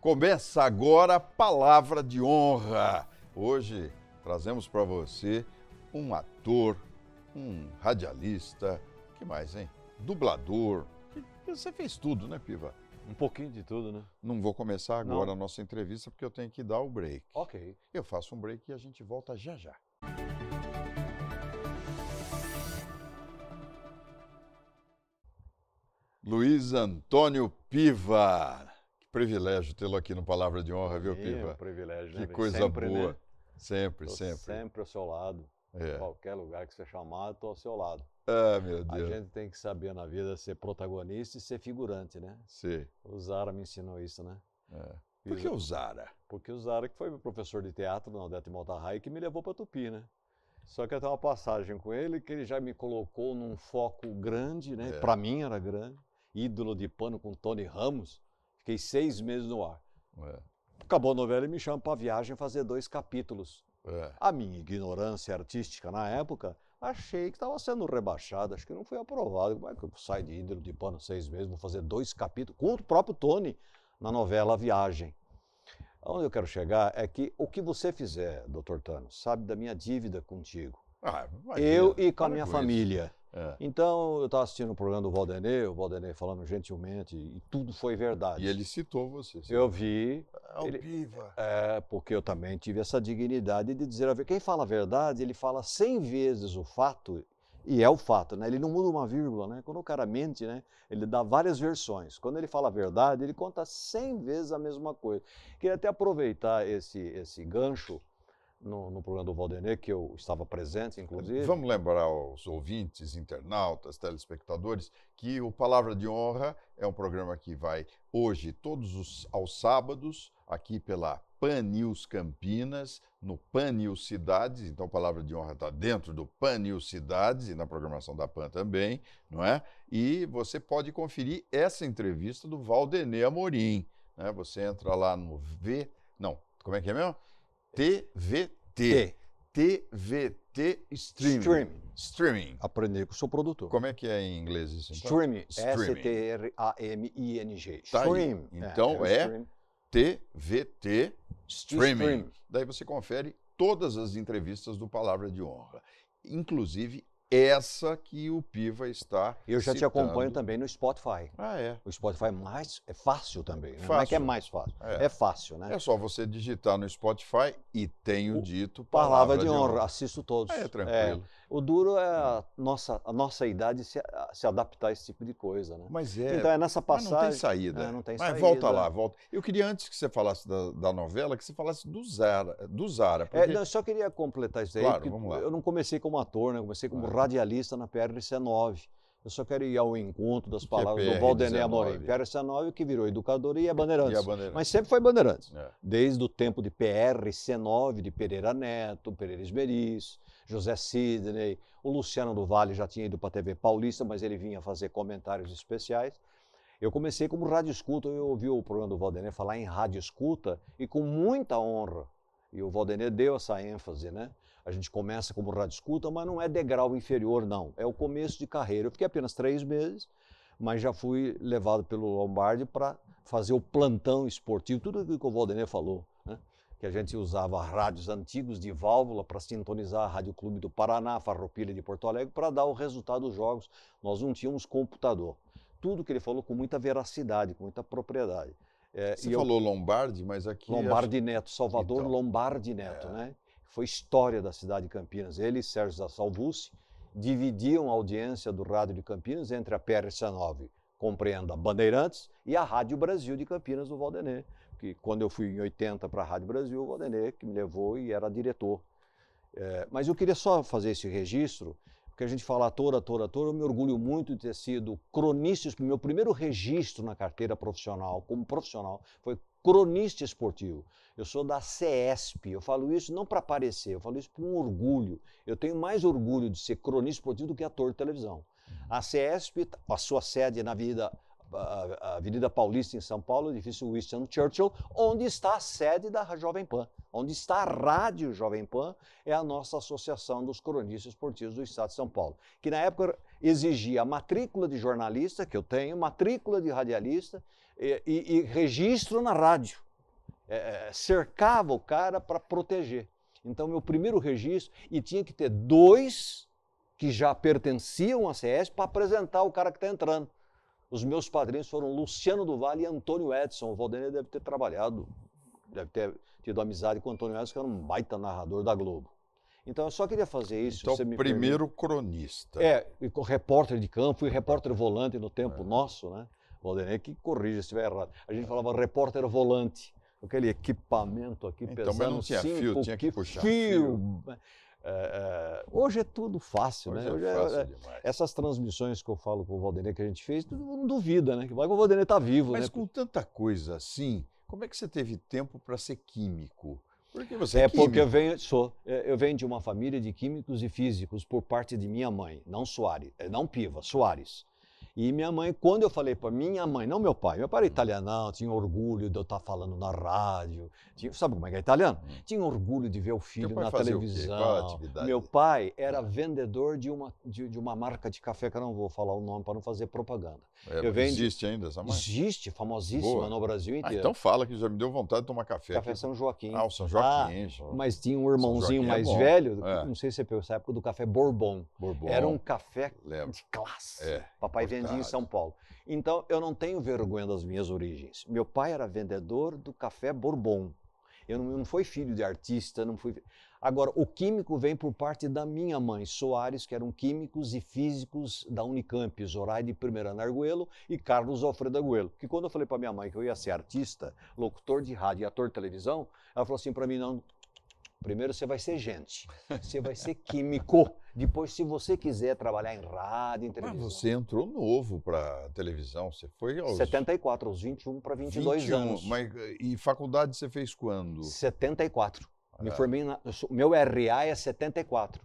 Começa agora a Palavra de Honra. Hoje trazemos para você um ator, um radialista, que mais, hein? Dublador. Você fez tudo, né, Piva? Um pouquinho de tudo, né? Não vou começar agora a nossa entrevista porque eu tenho que dar o break. Ok. Eu faço um break e a gente volta já já. Luiz Antônio Piva. Que privilégio tê-lo aqui no Palavra de Honra, viu, Piva? É um privilégio, Que né? coisa Sempre, boa. né? Sempre, Tô sempre. sempre ao seu lado. É. Qualquer lugar que você chamar, estou ao seu lado. Ah, meu A Deus. gente tem que saber na vida ser protagonista e ser figurante, né? Sim. O Zara me ensinou isso, né? Por que o Zara? Porque o Zara que foi meu professor de teatro na Odete Malta que me levou para Tupi, né? Só que eu tenho uma passagem com ele que ele já me colocou num foco grande, né? Para mim era grande. Ídolo de pano com Tony Ramos. Fiquei 6 meses no ar. Acabou a novela e me chama para viagem fazer 2 capítulos. A minha ignorância artística na época, achei que estava sendo rebaixado, acho que não foi aprovado. Como é que eu saio de ídolo de pano 6 meses, vou fazer 2 capítulos com o próprio Tony na novela Viagem. Onde eu quero chegar é que o que você fizer, Dr. Thanos, sabe da minha dívida contigo. Eu e com a minha família. Então, eu estava assistindo o programa do o Valdenê falando gentilmente, e tudo foi verdade. E ele citou você. Eu vi. Piva. Porque eu também tive essa dignidade de dizer a verdade. Quem fala a verdade, ele fala 100 vezes o fato, e é o fato, né? Ele não muda uma vírgula, né? Quando o cara mente, né? Ele dá várias versões. Quando ele fala a verdade, ele conta 100 vezes a mesma coisa. Queria até aproveitar esse gancho no programa do Valdenê, que eu estava presente, inclusive. Vamos lembrar aos ouvintes, internautas, telespectadores, que o Palavra de Honra é um programa que vai hoje, aos sábados, aqui pela Pan News Campinas, no Pan News Cidades. Então, Palavra de Honra está dentro do Pan News Cidades e na programação da Pan também, não é? E você pode conferir essa entrevista do Valdenê Amorim, né? Você entra lá no como é que é mesmo? TVT Streaming. Aprendi com o seu produtor. Como é que é em inglês isso? Então? Streaming. S-T-R-A-M-I-N-G. Tá Stream. Então TVT Streaming. Daí você confere todas as entrevistas do Palavra de Honra. Inclusive essa que o Piva está Eu já citando. te acompanho também no Spotify. O Spotify é fácil também, né? Fácil. Não é que é mais fácil, é fácil, né? É só você digitar no Spotify e tenho dito Palavra de Honra. Assisto todos. Tranquilo. O duro é a nossa idade se adaptar a esse tipo de coisa, né? Então é nessa passagem. Mas não tem saída. Não tem mas saída. volta lá, volta. Eu queria, antes que você falasse da novela, que você falasse do Zara. Porque... eu só queria completar isso aí, claro, porque vamos lá. Eu não comecei como ator, né? Eu comecei como radialista na PRC9. Eu só quero ir ao encontro das palavras do Valdenê Amorim. PRC9 que virou Educadora e é Bandeirantes. Mas sempre foi Bandeirantes. Desde o tempo de PRC9, de Pereira Neto, Pereira Esmeriz, José Sidney, o Luciano do Vale já tinha ido para a TV Paulista, mas ele vinha fazer comentários especiais. Eu comecei como rádio escuta, eu ouvi o programa do Valdenê falar em rádio escuta e com muita honra. E o Valdenê deu essa ênfase, né? A gente começa como rádio escuta, mas não é degrau inferior, não. É o começo de carreira. Eu fiquei apenas 3 meses, mas já fui levado pelo Lombardi para fazer o plantão esportivo, tudo aquilo que o Valdenê falou, né? Que a gente usava rádios antigos de válvula para sintonizar a Rádio Clube do Paraná, a Farroupilha de Porto Alegre, para dar o resultado dos jogos. Nós não tínhamos computador. Tudo que ele falou com muita veracidade, com muita propriedade. Você falou Lombardi, mas aqui... Lombardi Neto, Salvador então, Lombardi Neto, né? Foi história da cidade de Campinas. Ele e Sérgio Salvucci dividiam a audiência do rádio de Campinas entre a PRC9, compreenda, Bandeirantes, e a Rádio Brasil de Campinas, do Valdenê. Que quando eu fui em 80 para a Rádio Brasil, o Valdenê que me levou e era diretor. Mas eu queria só fazer esse registro, porque a gente fala ator, eu me orgulho muito de ter sido cronista. O meu primeiro registro na carteira profissional, como profissional, foi cronista esportivo. Eu sou da CESP, eu falo isso não para aparecer, eu falo isso com orgulho. Eu tenho mais orgulho de ser cronista esportivo do que ator de televisão. A CESP, a sua sede é na Avenida Paulista, em São Paulo, edifício Winston Churchill, onde está a sede da Jovem Pan, onde está a Rádio Jovem Pan, é a nossa Associação dos Cronistas Esportivos do Estado de São Paulo, que na época exigia matrícula de jornalista, que eu tenho, matrícula de radialista e registro na rádio. cercava o cara para proteger. Então, meu primeiro registro, e tinha que ter 2 que já pertenciam à CS para apresentar o cara que está entrando. Os meus padrinhos foram Luciano do Vale e Antônio Edson. O Valdemar deve ter trabalhado, deve ter tido amizade com o Antônio Edson, que era um baita narrador da Globo. Então, eu só queria fazer isso. Então, primeiro cronista. E repórter de campo, fui repórter volante no tempo nosso, né? Valdemar que corrija se estiver errado. A gente falava repórter volante, com aquele equipamento aqui então, pesando mas não tinha fio, tinha que puxar fio. Hoje é tudo fácil, hoje né? Hoje é fácil demais. Essas transmissões que eu falo com o Valdemar que a gente fez, todo mundo duvida, né? Que vai que o Valdemar está vivo, mas né? com tanta coisa assim, como é que você teve tempo para ser químico? Porque você é químico. Porque eu venho de uma família de químicos e físicos por parte de minha mãe, não Soares, não Piva, Soares. E minha mãe, quando eu falei para minha mãe, não meu pai era italianão, tinha orgulho de eu estar falando na rádio, sabe como é que é italiano? Tinha orgulho de ver o filho na televisão. Qual a atividade? Meu pai era vendedor de uma marca de café, que eu não vou falar o nome para não fazer propaganda. Existe ainda essa marca? Existe, famosíssima no Brasil inteiro. Então fala que já me deu vontade de tomar café. Café aqui. São Joaquim. O São Joaquim. Mas tinha um irmãozinho mais velho, não sei se você pegou essa época, do café Bourbon. Era um café de classe. Papai vendia em São Paulo. Então, eu não tenho vergonha das minhas origens. Meu pai era vendedor do café Bourbon. Eu não fui filho de artista, não fui... Agora, o químico vem por parte da minha mãe, Soares, que eram químicos e físicos da Unicamp, Zoraide Primeirano Arguello e Carlos Alfredo Arguello. Que quando eu falei para minha mãe que eu ia ser artista, locutor de rádio e ator de televisão, ela falou assim para mim, não... Primeiro você vai ser gente, você vai ser químico. Depois, se você quiser trabalhar em rádio, em televisão... Mas você entrou novo para televisão, você foi aos... 74, aos 21 para 22 anos. E faculdade você fez quando? 74. Me formei meu RA é 74.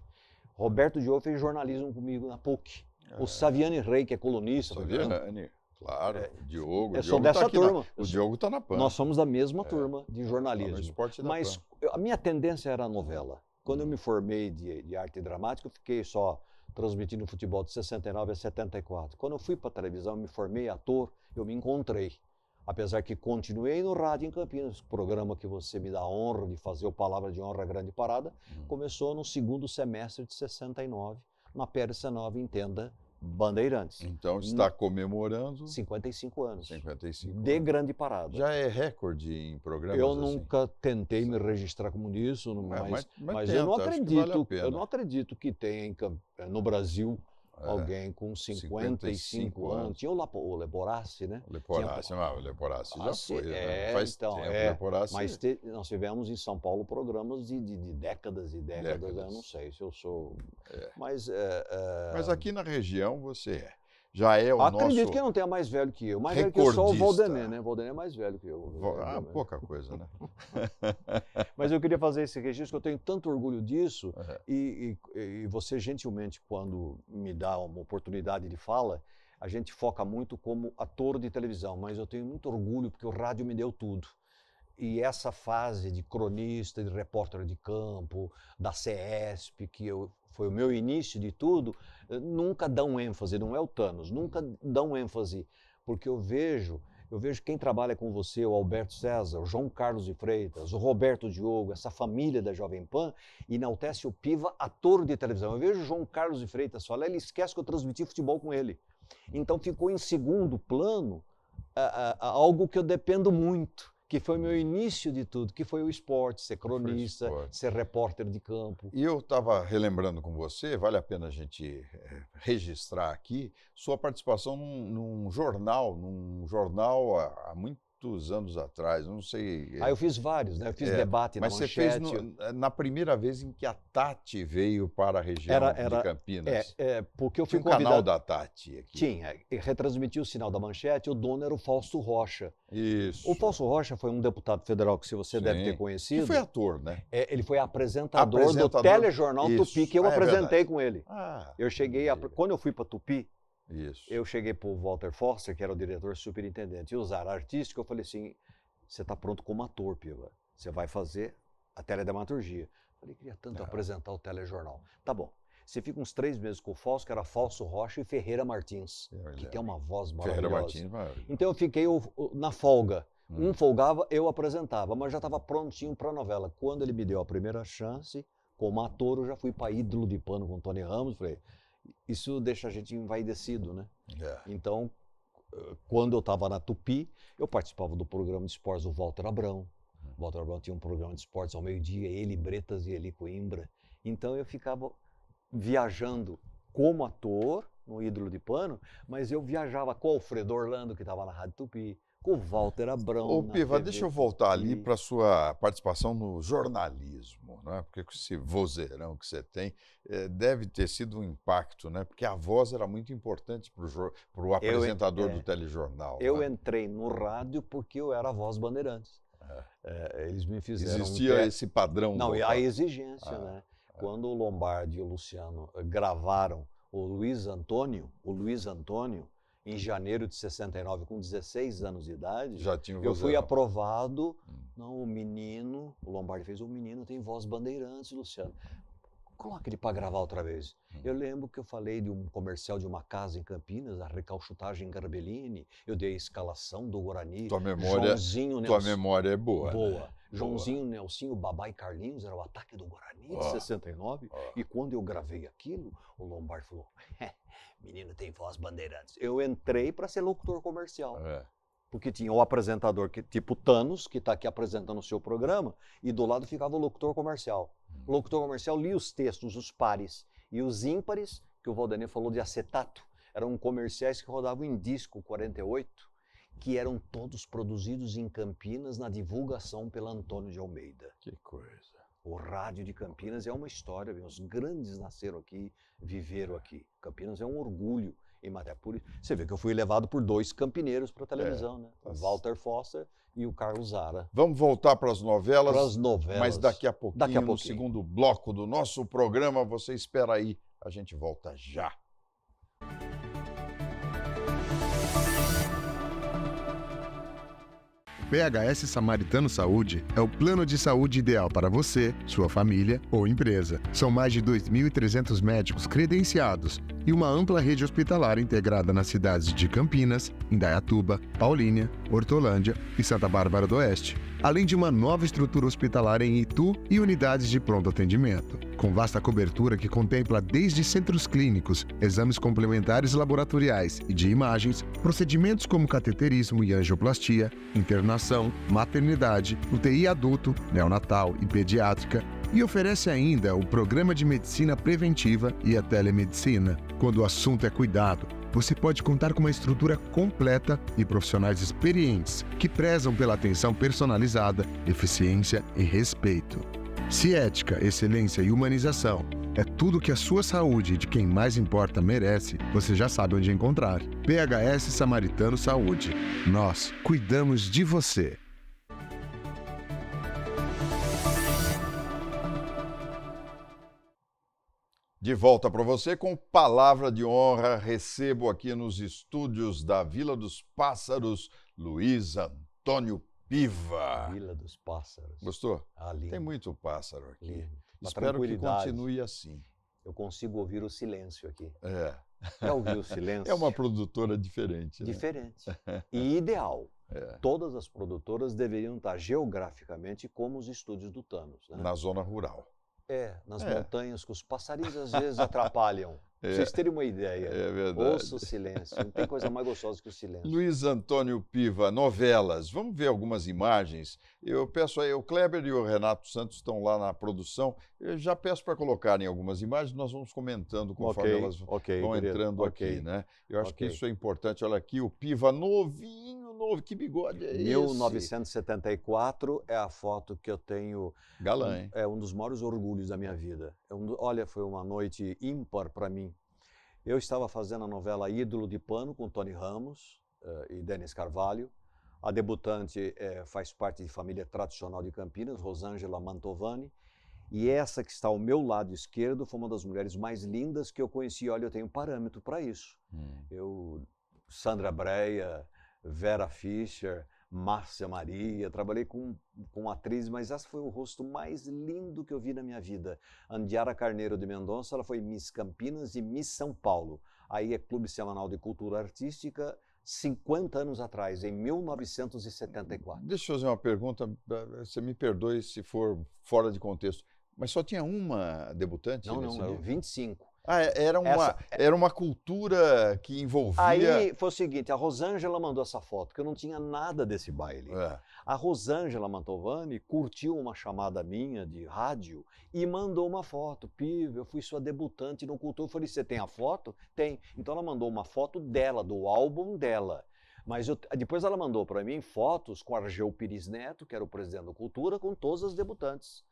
Roberto Diogo fez jornalismo comigo na PUC. O Saviani Rey, que é colunista. Saviani. Claro, o Diogo. Eu sou dessa turma. O Diogo está na PAN. Nós somos da mesma turma de jornalismo. Mas a minha tendência era a novela. Quando eu me formei de arte dramática, eu fiquei só transmitindo futebol de 69 a 74. Quando eu fui para a televisão, me formei ator, eu me encontrei. Apesar que continuei no rádio em Campinas, programa que você me dá a honra de fazer, o Palavra de Honra Grande Parada, começou no segundo semestre de 69, na PRC9, entenda, Bandeirantes. Então está comemorando 55 anos. 55 de Grande Parada. Já é recorde em programas Eu assim? Nunca tentei me registrar como nisso, mas tenta, eu não acredito. Vale eu não acredito que tenha no Brasil alguém com 55 anos. Tinha o Leporassi, né? O Leporassi já foi, né? Faz tempo. Leporassi... Mas nós tivemos em São Paulo programas de décadas e décadas. Eu não sei se eu sou... Mas aqui na região você já é o Acredito nosso que não tenha mais velho que eu. Mais velho que eu sou o Valdemar, né? O Valdemar é mais velho que eu. Pouca coisa, né? Mas eu queria fazer esse registro, que eu tenho tanto orgulho disso, e você gentilmente, quando me dá uma oportunidade de fala, a gente foca muito como ator de televisão, mas eu tenho muito orgulho porque o rádio me deu tudo. E essa fase de cronista, de repórter de campo, da CESP, foi o meu início de tudo, nunca dão ênfase, não é o Thanos, nunca dão ênfase, porque eu vejo quem trabalha com você, o Alberto César, o João Carlos de Freitas, o Roberto Diogo, essa família da Jovem Pan, enaltece o Piva, ator de televisão. Eu vejo o João Carlos de Freitas falar, ele esquece que eu transmiti futebol com ele. Então ficou em segundo plano algo que eu dependo muito, que foi o meu início de tudo, que foi o esporte, ser cronista, ser repórter de campo. E eu estava relembrando com você, vale a pena a gente registrar aqui, sua participação num jornal há muitos anos atrás, não sei... eu fiz vários, né? Eu fiz debate na Manchete. Mas você fez na primeira vez em que a Tati veio para a região de Campinas. Porque eu fui convidado... canal da Tati aqui. Tinha, retransmitia o sinal da Manchete, o dono era o Fausto Rocha. Isso. O Fausto Rocha foi um deputado federal que você deve ter conhecido. Que foi ator, né? Ele foi apresentador do telejornal Tupi, que eu apresentei com ele. Eu cheguei, quando eu fui para Tupi, eu cheguei para o Walter Foster, que era o diretor superintendente, e o Zara Artístico, eu falei assim, você está pronto como ator, Piva, você vai fazer a teledramaturgia. Eu falei, queria tanto apresentar o telejornal. Tá bom. Você fica uns 3 meses com o Fausto, que era Fausto Rocha e Ferreira Martins, que tem uma voz maravilhosa. Ferreira Martins, maravilhoso. Então eu fiquei na folga. Um folgava, eu apresentava, mas já estava prontinho para a novela. Quando ele me deu a primeira chance, como ator, eu já fui para Ídolo de Pano com Tony Ramos. Falei, isso deixa a gente envaidecido, né? Então, quando eu estava na Tupi, eu participava do programa de esportes do Walter Abrão. O Walter Abrão tinha um programa de esportes ao meio-dia, ele Bretas e ele Coimbra. Então eu ficava viajando como ator no Ídolo de Pano, mas eu viajava com o Alfredo Orlando, que estava na Rádio Tupi, com o Walter Abrão. Ô, Piva, deixa eu voltar ali para a sua participação no jornalismo, né? Porque com esse vozeirão que você tem, deve ter sido um impacto, né? Porque a voz era muito importante para o apresentador do telejornal. Eu entrei no rádio porque eu era a voz Bandeirantes. Eles me fizeram... Existia esse padrão. Não, e a exigência, né? Quando o Lombardi e o Luciano gravaram o Luiz Antônio, em janeiro de 69, com 16 anos de idade, já tinha eu fui aprovado. Não, o Lombardi fez, o menino tem voz Bandeirantes, Luciano. Coloca ele para gravar outra vez. Eu lembro que eu falei de um comercial de uma casa em Campinas, a recalchutagem Garbellini, eu dei a escalação do Guarani. Tua memória é boa. Boa. Né? Joãozinho, Nelsinho, Babá e Carlinhos, era o ataque do Guarani de 69. E quando eu gravei aquilo, o Lombardi falou, menino tem voz Bandeirantes. Eu entrei para ser locutor comercial. Porque tinha o apresentador, tipo Thanos, que está aqui apresentando o seu programa, e do lado ficava o locutor comercial. O locutor comercial lia os textos, os pares. E os ímpares, que o Valdemir falou de acetato, eram comerciais que rodavam em disco 48, que eram todos produzidos em Campinas na divulgação pela Antônio de Almeida. Que coisa. O rádio de Campinas é uma história, os grandes nasceram aqui, viveram aqui. Campinas é um orgulho em matéria. Você vê que eu fui levado por 2 campineiros para a televisão, né? O Walter Foster e o Carlos Zara. Vamos voltar para as novelas. Para as novelas. Mas daqui a pouquinho, no segundo bloco do nosso programa, você espera aí, a gente volta já. PHS Samaritano Saúde é o plano de saúde ideal para você, sua família ou empresa. São mais de 2.300 médicos credenciados e uma ampla rede hospitalar integrada nas cidades de Campinas, Indaiatuba, Paulínia, Hortolândia e Santa Bárbara do Oeste, além de uma nova estrutura hospitalar em Itu e unidades de pronto atendimento. Com vasta cobertura que contempla desde centros clínicos, exames complementares laboratoriais e de imagens, procedimentos como cateterismo e angioplastia, internação, maternidade, UTI adulto, neonatal e pediátrica, e oferece ainda o programa de medicina preventiva e a telemedicina. Quando o assunto é cuidado, você pode contar com uma estrutura completa e profissionais experientes que prezam pela atenção personalizada, eficiência e respeito. Se ética, excelência e humanização é tudo que a sua saúde e de quem mais importa merece, você já sabe onde encontrar. PHS Samaritano Saúde. Nós cuidamos de você. De volta para você com palavra de honra, recebo aqui nos estúdios da Vila dos Pássaros, Luiz Antônio Piva. Vila dos Pássaros. Gostou? Lindo. Tem muito pássaro aqui. Lindo. Espero que continue assim. Eu consigo ouvir o silêncio aqui. É ouvir o silêncio? É uma produtora diferente. Diferente. E ideal. Todas as produtoras deveriam estar geograficamente como os estúdios do Thanos. Né? Na zona rural. Nas montanhas, que os passarinhos às vezes atrapalham. Pra vocês terem uma ideia. É verdade. Ouça o silêncio. Não tem coisa mais gostosa que o silêncio. Luiz Antônio Piva, novelas. Vamos ver algumas imagens. Eu peço aí, o Kleber e o Renato Santos estão lá na produção. Eu já peço para colocarem algumas imagens, nós vamos comentando conforme elas vão entrando aqui, né? Eu acho que isso é importante. Olha aqui, o Piva novinho, que bigode é esse? 1974 é a foto que eu tenho. Galã, hein? É um dos maiores orgulhos da minha vida. Olha, foi uma noite ímpar para mim. Eu estava fazendo a novela Ídolo de Pano com Tony Ramos e Denis Carvalho. A debutante faz parte de família tradicional de Campinas, Rosângela Mantovani. E essa que está ao meu lado esquerdo foi uma das mulheres mais lindas que eu conheci. Olha, eu tenho parâmetro para isso. Sandra Breia, Vera Fischer, Márcia Maria, trabalhei com atrizes, mas essa foi o rosto mais lindo que eu vi na minha vida. Andiara Carneiro de Mendonça, ela foi Miss Campinas e Miss São Paulo. Aí é Clube Semanal de Cultura Artística, 50 anos atrás, em 1974. Deixa eu fazer uma pergunta, você me perdoe se for fora de contexto, mas só tinha uma debutante nesse Não, dia? 25. Era uma cultura que envolvia... Aí foi o seguinte, a Rosângela mandou essa foto, que eu não tinha nada desse baile. A Rosângela Mantovani curtiu uma chamada minha de rádio e mandou uma foto. Piva, eu fui sua debutante no Cultura. Eu falei, você tem a foto? Tem. Então ela mandou uma foto dela, do álbum dela. Mas depois ela mandou para mim fotos com Argeu Pires Neto, que era o presidente da Cultura, com todas as debutantes.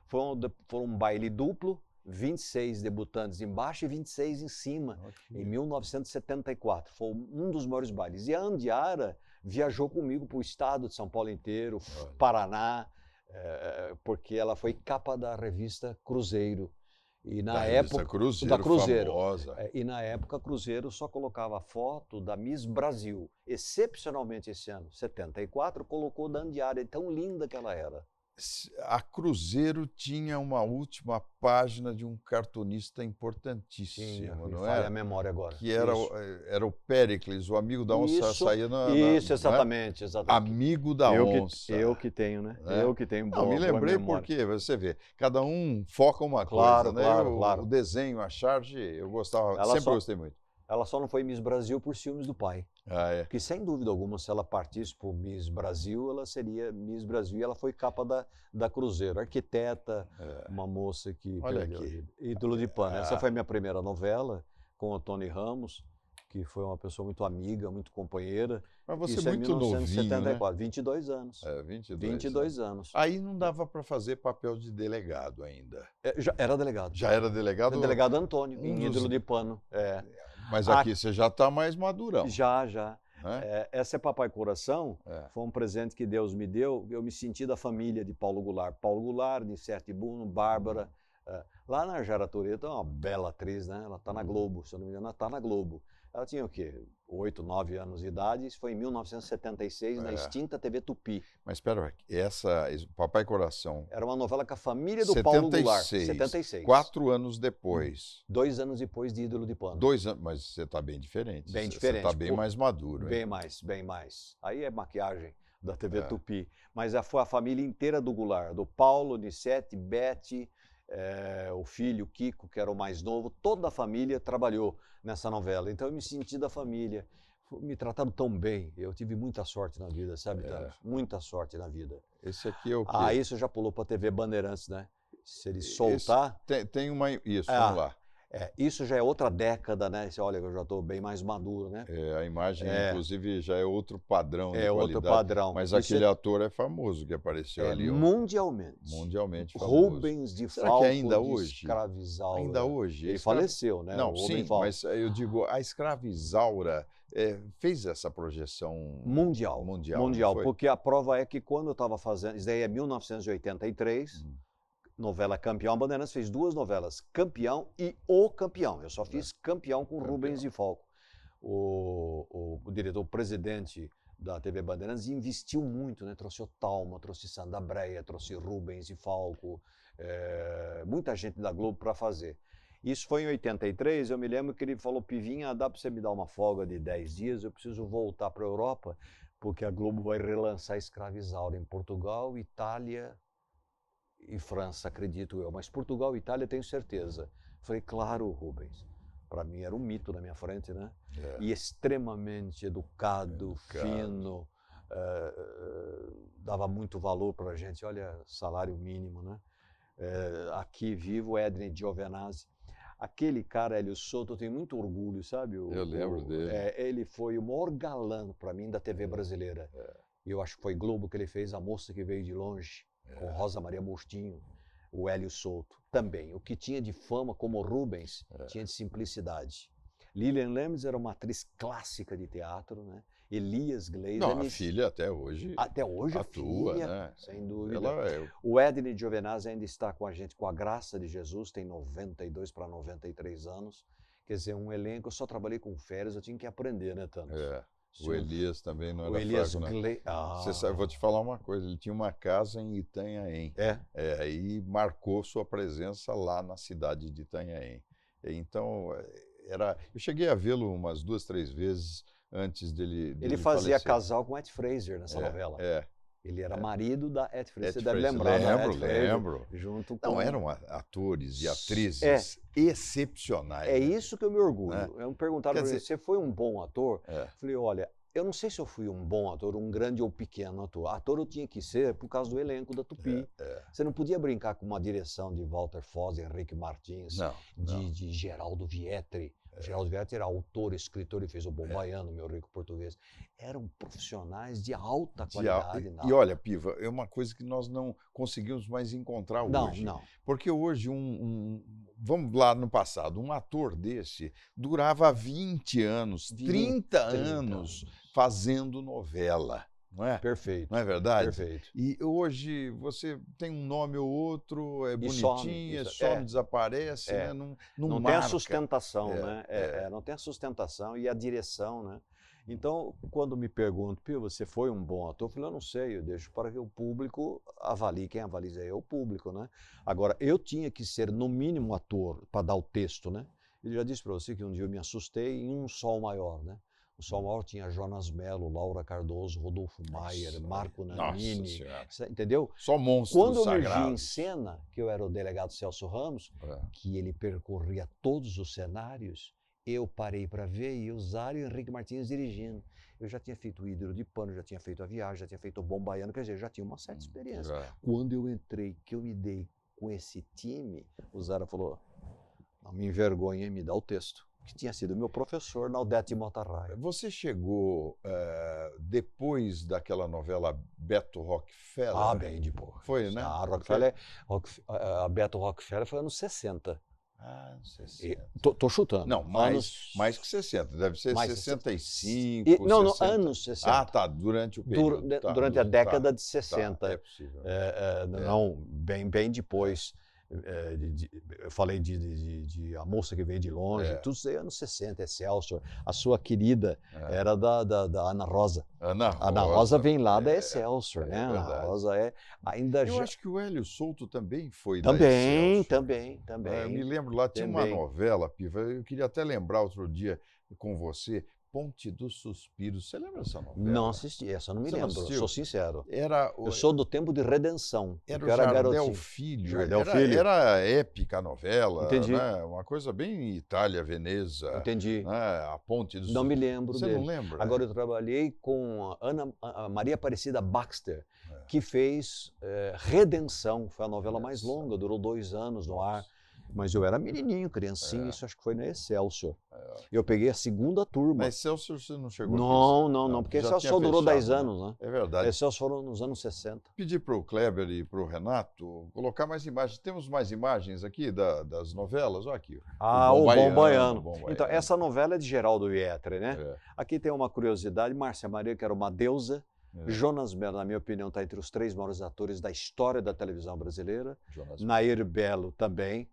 Foi um baile duplo, 26 debutantes embaixo e 26 em cima, em 1974. Foi um dos maiores bailes. E a Andiara viajou comigo para o estado de São Paulo inteiro, Paraná, porque ela foi capa da revista Cruzeiro. E na época Cruzeiro, da Cruzeiro. Famosa. E na época Cruzeiro só colocava foto da Miss Brasil. Excepcionalmente esse ano, 74, colocou da Andiara, tão linda que ela era. A Cruzeiro tinha uma última página de um cartunista importantíssimo, não era? a memória agora. Que era o Péricles, o amigo da onça, saía Isso, exatamente, exatamente. Amigo da onça. Eu que tenho, né? Eu que tenho boa memória. Me lembrei porque, você vê, cada um foca uma coisa, né? Claro. O desenho, a charge, eu gostava, gostei muito. Ela só não foi Miss Brasil por ciúmes do pai. Porque, sem dúvida alguma, se ela partisse por Miss Brasil, ela seria Miss Brasil. E ela foi capa da Cruzeiro. Arquiteta, uma moça que perdeu ídolo de pano. Essa foi a minha primeira novela, com o Tony Ramos, que foi uma pessoa muito amiga, muito companheira. Mas você Isso muito novinho, 1974, né? 22 anos. 22 anos. Aí não dava para fazer papel de delegado ainda. Já era delegado. Já era delegado? Era delegado Antônio, em Ídolo de Pano. Mas aqui você já está mais madurão. Já. Essa é Papai Coração, foi um presente que Deus me deu. Eu me senti da família de Paulo Goulart. Paulo Goulart, Nicete Bruno, Bárbara. Lá na Jara Tureta é uma bela atriz, né? Ela está na Globo, se eu não me engano, ela está na Globo. Ela tinha o quê? 8, 9 anos de idade. Isso foi em 1976, na extinta TV Tupi. Mas espera, Papai Coração... Era uma novela com a família do Paulo Goulart. 76. 4 anos depois. 2 anos depois de Ídolo de Pano. 2 anos, mas você está bem diferente. Bem diferente. Você está bem mais maduro. Bem mais. Aí é maquiagem da TV Tupi. Mas foi a família inteira do Goulart. Do Paulo, Nicete, Bete... o filho, Kiko, que era o mais novo, toda a família trabalhou nessa novela. Então eu me senti da família. Me trataram tão bem. Eu tive muita sorte na vida, sabe, Thanos? Muita sorte na vida. Esse aqui é o quê? Isso já pulou para a TV Bandeirantes, né? Se ele soltar... Tem uma... Isso, vamos lá. Isso já é outra década, né? Olha, eu já estou bem mais maduro, né? A imagem, inclusive, já é outro padrão de qualidade. Outro padrão. Mas aquele ator é famoso que apareceu ali. Mundialmente. Mundialmente famoso. Rubens de Será Falco que ainda de hoje? Escravizaura. Ainda hoje? Ele faleceu, né? Não, sim, mas eu digo, a Escravizaura fez essa projeção mundial, porque a prova é que quando eu estava fazendo, isso daí é 1983, novela Campeão, a Bandeirantes fez 2 novelas, Campeão e O Campeão. Eu só fiz Campeão com Rubens de Falco. O diretor, o presidente da TV Bandeirantes investiu muito, né? Trouxe o Talma, trouxe Sandra Breia, trouxe Rubens de Falco, muita gente da Globo para fazer. Isso foi em 83, eu me lembro que ele falou, Pivinha, dá para você me dar uma folga de 10 dias, eu preciso voltar para a Europa, porque a Globo vai relançar Escravizaura em Portugal, Itália e França, acredito eu. Mas Portugal e Itália, tenho certeza. Falei, claro, Rubens. Para mim era um mito na minha frente, né? E extremamente educado, fino, dava muito valor para a gente. Olha, salário mínimo, né? Aqui vivo, Edney Giovenazzi. Aquele cara, Hélio Souto, eu tenho muito orgulho, sabe? Eu lembro dele. Ele foi o maior galã para mim da TV brasileira. E eu acho que foi Globo que ele fez A Moça que Veio de Longe, com Rosa Maria Mostinho, o Hélio Souto. Também, o que tinha de fama como Rubens, tinha de simplicidade. Lilian Lemes era uma atriz clássica de teatro, né? Elias Gleiser... Não, a filha até hoje atua, a filha, né? Sem dúvida. O Edney Giovenazzi ainda está com a gente, com a graça de Jesus, tem 92 para 93 anos. Quer dizer, um elenco, eu só trabalhei com férias, eu tinha que aprender, né, Thanos? O Elias também não era fraco, né? Você sabe, eu vou te falar uma coisa, ele tinha uma casa em Itanhaém. E marcou sua presença lá na cidade de Itanhaém. Então, eu cheguei a vê-lo umas 2, 3 vezes antes dele Ele fazia falecer. casal com Ed Fraser nessa novela. Ele era marido da Ed Fraser. Você deve lembrar da Ed Fraser. Lembro. Junto com... Não, eram atores e atrizes excepcionais. É isso que eu me orgulho. Né? Me perguntaram, você foi um bom ator? Eu falei, olha, eu não sei se eu fui um bom ator, um grande ou pequeno ator. Ator eu tinha que ser por causa do elenco da Tupi. Você não podia brincar com uma direção de Walter Foz, Henrique Martins, de Geraldo Vietri. Geraldo Vietri era autor, escritor, ele fez o Bom Baiano, Meu Rico Português. Eram profissionais de alta qualidade. E olha, Piva, é uma coisa que nós não conseguimos mais encontrar hoje. Não. Porque hoje, vamos lá no passado, um ator desse durava 20 anos, 30 anos fazendo novela. Não é? Perfeito. Não é verdade? Perfeito. E hoje você tem um nome ou outro, é bonitinho, some, desaparece, né? Não tem a sustentação, né? Não tem a sustentação e a direção, né? Então, quando me perguntam, Pio, você foi um bom ator? Eu falei, eu não sei, eu deixo para que o público avalie. Quem avalia é o público, né? Agora, eu tinha que ser, no mínimo, ator para dar o texto, né? Eu já disse para você que um dia eu me assustei em Um Sol Maior, né? O Sol Maior tinha Jonas Mello, Laura Cardoso, Rodolfo Maier, Marco Nanini, entendeu? Só monstros Quando eu sagrados. me vi em cena, que eu era o delegado Celso Ramos, que ele percorria todos os cenários, eu parei para ver e o Zário e Henrique Martins dirigindo. Eu já tinha feito o Hidro de Pano, já tinha feito a Viagem, já tinha feito o Bom Baiano, quer dizer, já tinha uma certa experiência. Quando eu entrei, que eu me dei com esse time, o Zário falou, não me envergonhe em me dar o texto. Que tinha sido meu professor na Aldete Motarraia. Você chegou depois daquela novela Beto Rockefeller? Bem depois. Foi, né? A Beto Rockefeller foi anos 60. Anos 60. Tô chutando. Não, mais que 60. Deve ser mais 65, 60. Não, anos 60. Tá, durante o período. Durante a década de 60. É possível. Não, bem depois. Eu falei de A Moça que Veio de Longe, tudo isso aí anos 60, Excelsior. A sua querida era da Ana Rosa. Ana Rosa vem lá da Excelsior, né? Ana Rosa ainda Eu acho que o Hélio Souto também foi da Excelsior. Também. Eu me lembro lá, tinha uma novela, Piva, eu queria até lembrar outro dia com você, Ponte dos Suspiros. Você lembra dessa novela? Não assisti, essa eu não me lembro, sou sincero. Eu sou do tempo de Redenção. Era o Jardel Filho. Era épica a novela. Entendi. Né? Uma coisa bem Itália, Veneza. Entendi. Né? A Ponte dos Suspiros. Não me lembro Você dele. não lembra? Agora eu trabalhei com a Maria Aparecida Baxter, que fez Redenção. Foi a novela mais longa, durou 2 anos no ar. Mas eu era menininho, criancinha, isso acho que foi na Excelsior. Eu peguei a segunda turma. Na Excelsior você não chegou Não, porque a Excelsior só durou 10 anos, né? É verdade. A Excelsior foram nos anos 60. Pedi para o Kleber e para o Renato colocar mais imagens. Temos mais imagens aqui das novelas? Olha aqui. O Bom Baiano. Então, essa novela é de Geraldo Vietri, né? Aqui tem uma curiosidade. Márcia Maria, que era uma deusa. Jonas Mello, na minha opinião, está entre os 3 maiores atores da história da televisão brasileira. Nair Belo também.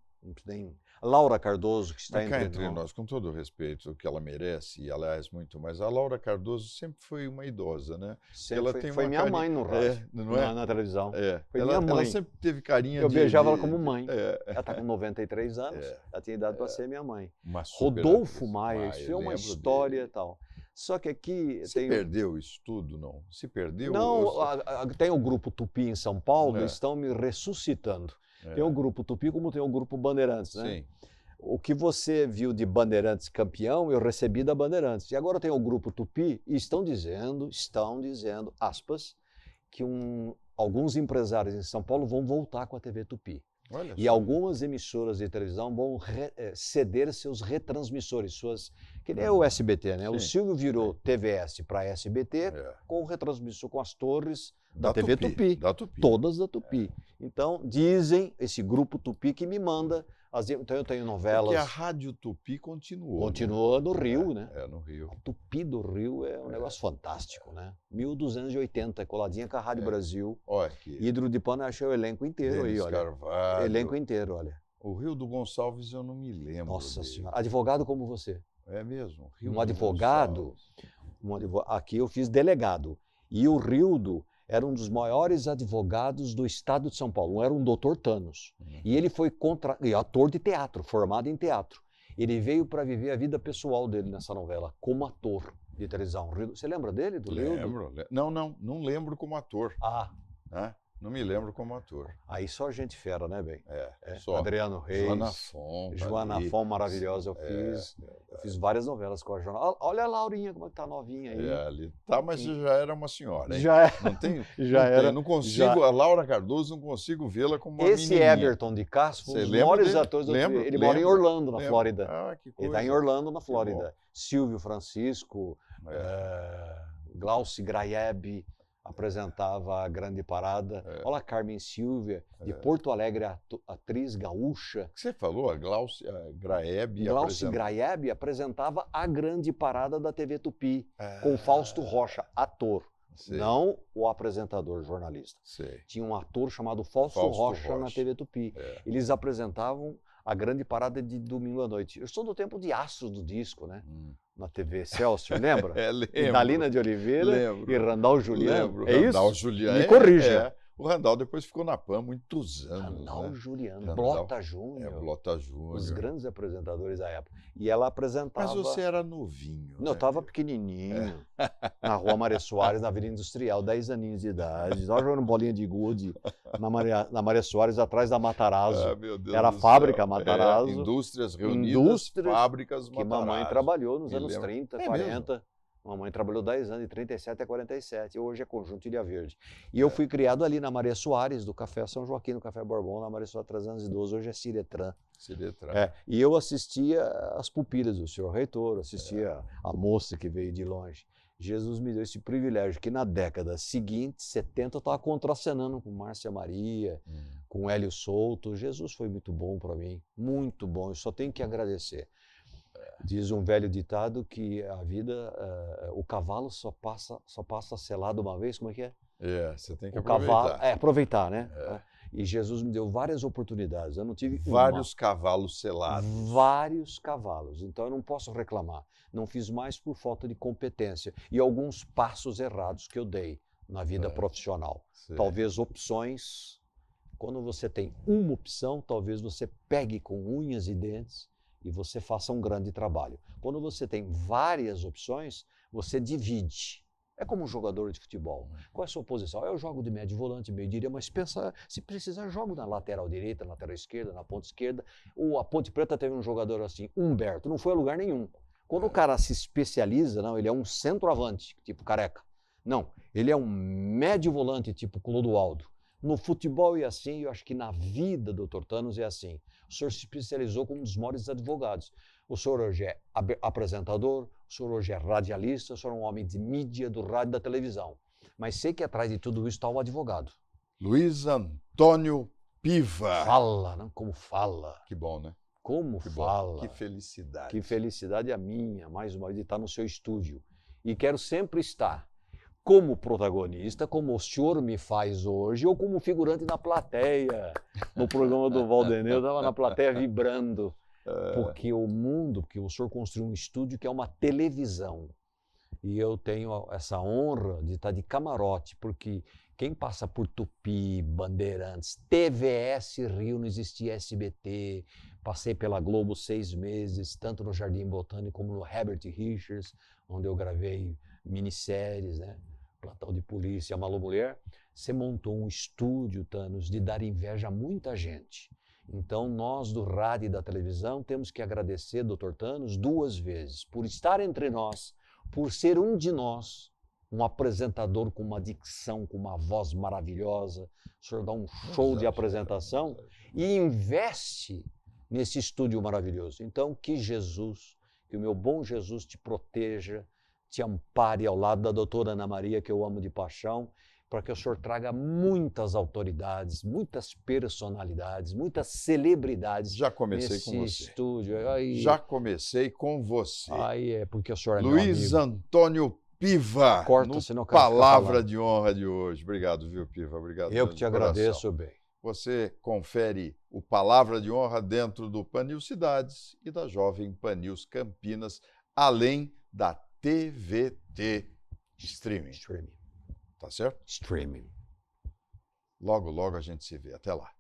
Laura Cardoso, que está entre nós, com todo o respeito que ela merece, e aliás, muito mais, a Laura Cardoso sempre foi uma idosa, né? Foi minha mãe no rádio, na televisão. Foi minha mãe. Ela sempre teve carinha Eu beijava ela como mãe. Ela está com 93 anos, ela tinha idade para ser minha mãe. Rodolfo Maia, isso é uma história e tal. Só que aqui... Se perdeu isso tudo, não? Se perdeu? Não, tem o Grupo Tupi em São Paulo, eles estão me ressuscitando. Tem o Grupo Tupi, como tem o Grupo Bandeirantes, né? Sim. O que você viu de Bandeirantes campeão, eu recebi da Bandeirantes. E agora tem o Grupo Tupi e estão dizendo, aspas, que alguns empresários em São Paulo vão voltar com a TV Tupi. E algumas emissoras de televisão vão ceder seus retransmissores, que nem o SBT, né? Sim. O Silvio virou TVS para SBT com o retransmissor, com as torres da TV Tupi. Todas da Tupi. Então, dizem, esse Grupo Tupi que me manda, então eu tenho novelas... Porque a Rádio Tupi continuou. Continua no Rio, né? No Rio. A Tupi do Rio é um negócio fantástico, né? 1280, coladinha com a Rádio Brasil. Olha Hidro de Pano, eu achei o elenco inteiro aí, olha. Carvalho. Elenco inteiro, olha. O Rio do Gonçalves eu não me lembro. Nossa Senhora. Advogado como você. É mesmo? Um advogado, aqui eu fiz delegado. E o Rildo era um dos maiores advogados do estado de São Paulo. Era um doutor Thanos. E ele foi ator de teatro, formado em teatro. Ele veio para viver a vida pessoal dele nessa novela, como ator. de televisão. Você lembra dele, do Rildo? Lembro. Não lembro como ator. Né? Não me lembro como ator. Aí só gente fera, né, bem? Só. Adriano Reis. Joana Fon, maravilhosa. Eu fiz várias novelas com a Joana. Olha a Laurinha, como é que tá novinha aí. Ali tá, mas já era uma senhora, hein? Já é. Não tem, já era. Tem, não consigo, a Laura Cardoso, não consigo vê-la como uma Esse menininha. Everton de Castro, um dos maiores atores do filme. Ele mora em Orlando, na Flórida. Que coisa. Ele está em Orlando, na Flórida. Silvio Francisco, Glauci Graeb apresentava a Grande Parada. Olha a Carmen Silvia, de Porto Alegre, atriz gaúcha. O que você falou? A Glauci Graeb. Glauci Graeb apresentava a Grande Parada da TV Tupi, com Fausto Rocha, ator. Sei. Não o apresentador, jornalista. Sei. Tinha um ator chamado Fausto Rocha na TV Tupi. Eles apresentavam a Grande Parada de domingo à noite. Eu sou do tempo de Astros do Disco, né? Na TV Celso, lembra? Lembro. Dalina de Oliveira e Randall Juliano. É Randall isso? Juliano. Me corrija. O Randall depois ficou na PAN muitos anos. Randall né? Juliano, Blota Júnior. Blota Júnior. Os grandes apresentadores da época. E ela apresentava... Mas você era novinho. Não, eu estava pequenininho. Na Rua Maria Soares, na Avenida Industrial, 10 aninhos de idade. Estava jogando bolinha de gude na Maria Soares, atrás da Matarazzo. Meu Deus era a fábrica Matarazzo. Indústrias reunidas, fábricas Matarazzo. Que mamãe trabalhou nos anos 30, 40. Mesmo? Mamãe trabalhou 10 anos, de 37 a 47, hoje é Conjunto Ilha Verde. E eu fui criado ali na Maria Soares, do Café São Joaquim, no Café Bourbon, na Maria Soares 312, hoje é Ciretran. E eu assistia as pupilas do senhor reitor, assistia a moça que veio de longe. Jesus me deu esse privilégio, que na década seguinte, 70, eu estava contracenando com Márcia Maria, com Hélio Souto. Jesus foi muito bom para mim, muito bom, eu só tenho que agradecer. Diz um velho ditado que a vida, o cavalo só passa selado uma vez, como é que é? Você tem que aproveitar. Aproveitar, né? E Jesus me deu várias oportunidades, eu não tive vários cavalos selados. Vários cavalos, então eu não posso reclamar. Não fiz mais por falta de competência e alguns passos errados que eu dei na vida profissional. Talvez opções, quando você tem uma opção, talvez você pegue com unhas e dentes e você faça um grande trabalho. Quando você tem várias opções, você divide. É como um jogador de futebol. Qual é a sua posição? Eu jogo de médio volante, meio direita, mas pensa, se precisar, jogo na lateral direita, na lateral esquerda, na ponta esquerda. A Ponte Preta teve um jogador assim, Humberto, não foi a lugar nenhum. Quando o cara se especializa, não, ele é um centroavante, tipo Careca. Não, ele é um médio volante, tipo Clodoaldo. No futebol é assim, eu acho que na vida, doutor Thanos, é assim. O senhor se especializou como um dos maiores advogados. O senhor hoje é apresentador, o senhor hoje é radialista, o senhor é um homem de mídia, do rádio e da televisão. Mas sei que atrás de tudo isso está o advogado. Luiz Antônio Piva. Fala, não? Como fala. Que bom, né? Como fala. Que felicidade. Que felicidade a minha, mais uma vez, de estar no seu estúdio. E quero sempre estar como protagonista, como o senhor me faz hoje, ou como figurante na plateia. No programa do Valdeneu, eu estava na plateia vibrando. Porque o senhor construiu um estúdio que é uma televisão. E eu tenho essa honra de estar de camarote, porque quem passa por Tupi, Bandeirantes, TVS Rio, não existia SBT, passei pela Globo 6 meses, tanto no Jardim Botânico como no Herbert Richards, onde eu gravei minisséries, né? Plantão de Polícia, Malu Mulher. Você montou um estúdio, Thanos, de dar inveja a muita gente. Então, nós do rádio e da televisão temos que agradecer, doutor Thanos, 2 vezes, por estar entre nós, por ser um de nós, um apresentador com uma dicção, com uma voz maravilhosa. O senhor dá um show de apresentação e investe nesse estúdio maravilhoso. Então, que Jesus, que o meu bom Jesus te proteja, te ampare ao lado da doutora Ana Maria, que eu amo de paixão, para que o senhor traga muitas autoridades, muitas personalidades, muitas celebridades. Já comecei com você. Estúdio. Aí, já comecei com você. Aí é porque o senhor é Luiz Antônio Piva, corta, no senão Palavra de Honra de hoje. Obrigado, viu, Piva? Obrigado. Eu que te agradeço, bem. Você confere o Palavra de Honra dentro do Pan-News Cidades e da Jovem Pan-News Campinas, além da TVT Streaming. Tá certo? Streaming. Logo, logo a gente se vê. Até lá.